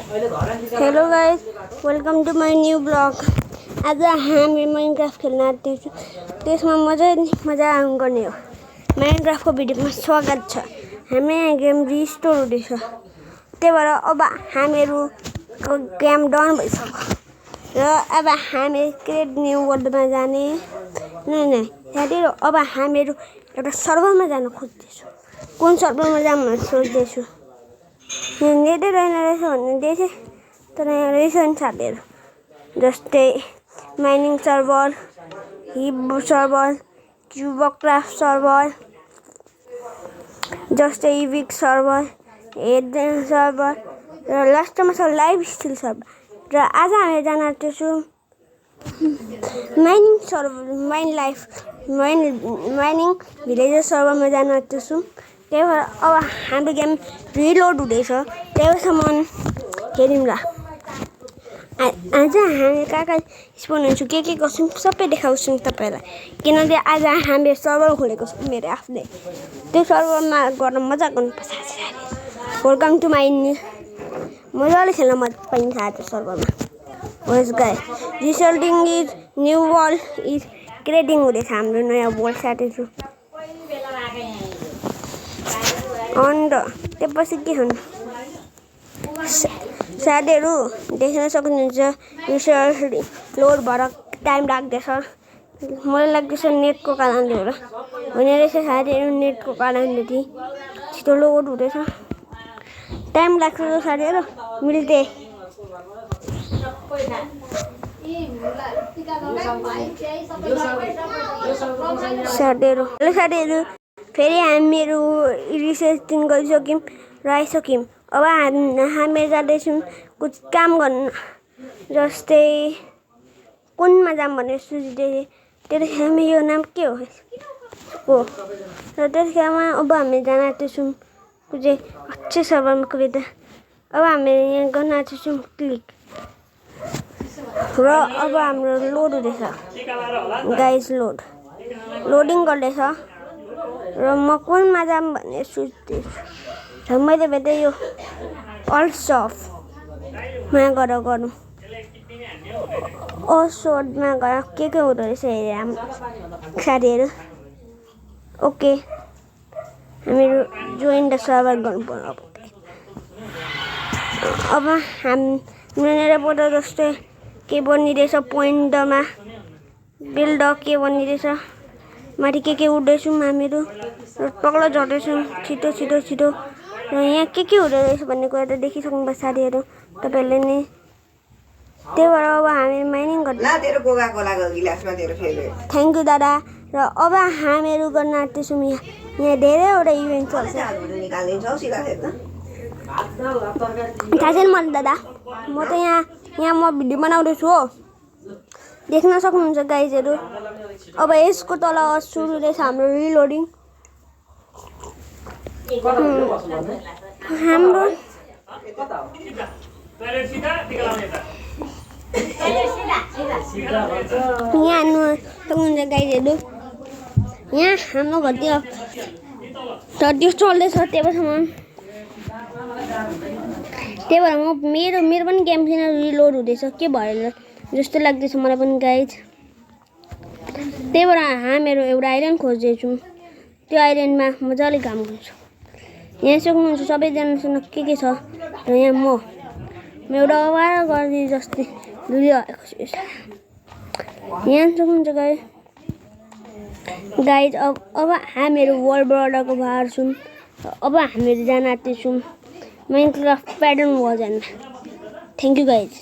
Hello guys, welcome to my new blog. आज हामी Minecraft खेल्न आँटेछौँ। त्यसमा मजा गर्ने हो। माइनक्राफ्टको भिडियोमा स्वागत छ। हामी यहाँ गेम रिस्टोर हुँदैछ, त्यही भएर अब हामीहरूको गेम डन भइसक्यो र अब हामी क्रिएट न्यू वर्ल्डमा जाने नै त्यहाँतिर अब हामीहरू एउटा सर्भरमा जान खोज्दैछौँ। कुन सर्भरमा जाऊँ भनेर सोच्दैछु। नेटै रहेन रहेछ भन्ने देखेँ, तर यहाँ रहेछ नि साथीहरू। जस्तै माइनिङ सर्भर, हिब सर्भर, क्युबक्राफ्ट सर्भर, जस्तै इभिक सर्भर, हेड सर्भर र लास्टमा छ लाइभ स्टिल सर्भर। र आज हामी जान आँटेछौँ माइनिङ सर्भर, माइनिङ भिलेजर सर्भरमा जान आँटेछौँ। त्यही भएर अब हाम्रो गेम रिलोड हुँदैछ, त्यहीसम्म हेरौँला। आज हामी कहाँ स्पोन हुन्छौँ, के गर्छौँ सबै देखाउँछौँ तपाईँलाई। किनकि आज हामीले सर्भर खोलेको छौँ मेरो आफ्नै। त्यो सर्भरमा गर्न मजा गर्नुपर्छ। वेलकम टु माई न्यू, मजाले खेल्न पाइन्छ आज सर्भरमा। होस् guys, resulting is new world is creating हुँदैछ हाम्रो नयाँ वर्ल्ड साथीहरू। अन्त त्यसपछि के हुनु साथीहरू देख्न सक्नुहुन्छ, रिसर्च लोड भएर टाइम लाग्दैछ। मलाई लाग्दैछ नेटको कारणले होला। हुने रहेछ साथीहरू, नेटको कारणले छिटो लोड हुँदैछ। टाइम लाग्छ साथीहरू, मिल्दै साथीहरू फेरि हामीहरू रिसर्चिङ गरिसक्यौँ र आइसक्यौँ। अब हामी जाँदैछौँ कुछ काम गर्न। जस्तै कुनमा जाऊँ भनेर सोच्दै त्यतिखेरमा यो नाम के हो र त्यतिखेरमा अब हामी जान आँटेछौँ कुनै अच्छे सर्भरमा कविता। अब हामी यहाँ गर्न आँटेछौँ क्लिक र अब हाम्रो लोड हुँदैछ गाइस। लोडिङ गर्दैछ र म कुनमा जाऊँ भनेर सोच्दैछु। र मैले भेटेँ यो अल्सफमा गएर गरौँ। ओसोडमा गएर के हुँदो रहेछ हेरेर हाम्रो साथीहरू। ओके, हामीहरू जोइन द सर्भर गर्नु पर्यो। अब हामीबाट जस्तै के बनिँदैछ, पोइन्टमा बिल्ड के बनिँदैछ, माथि के उड्दैछौँ हामीहरू र तल झर्दैछौँ छिटो। र यहाँ के हुँदो रहेछ भन्ने कुरा त देखिसक्नु भयो साथीहरू तपाईँहरूले नि। त्यही भएर अब हामी माइनिङ गर्छौँ। थ्याङ्क यू दादा। र अब हामीहरू गर्न आँटेछौँ यहाँ धेरैवटा इभेन्ट चल्छ। थाहा छैन मलाई दादा, म त यहाँ म भिडियो बनाउँदैछु हो, देख्न सक्नुहुन्छ गाइजहरू। अब यसको तल सुरु हुँदैछ हाम्रो रिलोडिङ। हाम्रो यहाँ सक्नुहुन्छ गाइजहरू, यहाँ हाम्रो घरतिर तर त्यो चल्दैछ। त्यही भएर मेरो पनि गेम किन रिलोड हुँदैछ के भएर जस्तो लाग्दैछ मलाई पनि गाइज। त्यही भएर हामीहरू एउटा आइल्यान्ड खोज्दैछौँ। त्यो आइल्यान्डमा मजाले काम गर्छौँ। यहाँ सक्नुहुन्छ सबैजनासँग के छ। र यहाँ म एउटा अवारा गर्दै जस्तै डुलिरहेको छु। यहाँ सक्नुहुन्छ गाइज। अब हामीहरू वर्ल्ड बर्डरको बाहिर छौँ। अब हामीहरू जान आँटेछौँ Minecraft pattern वर्जनमा। Thank you guys.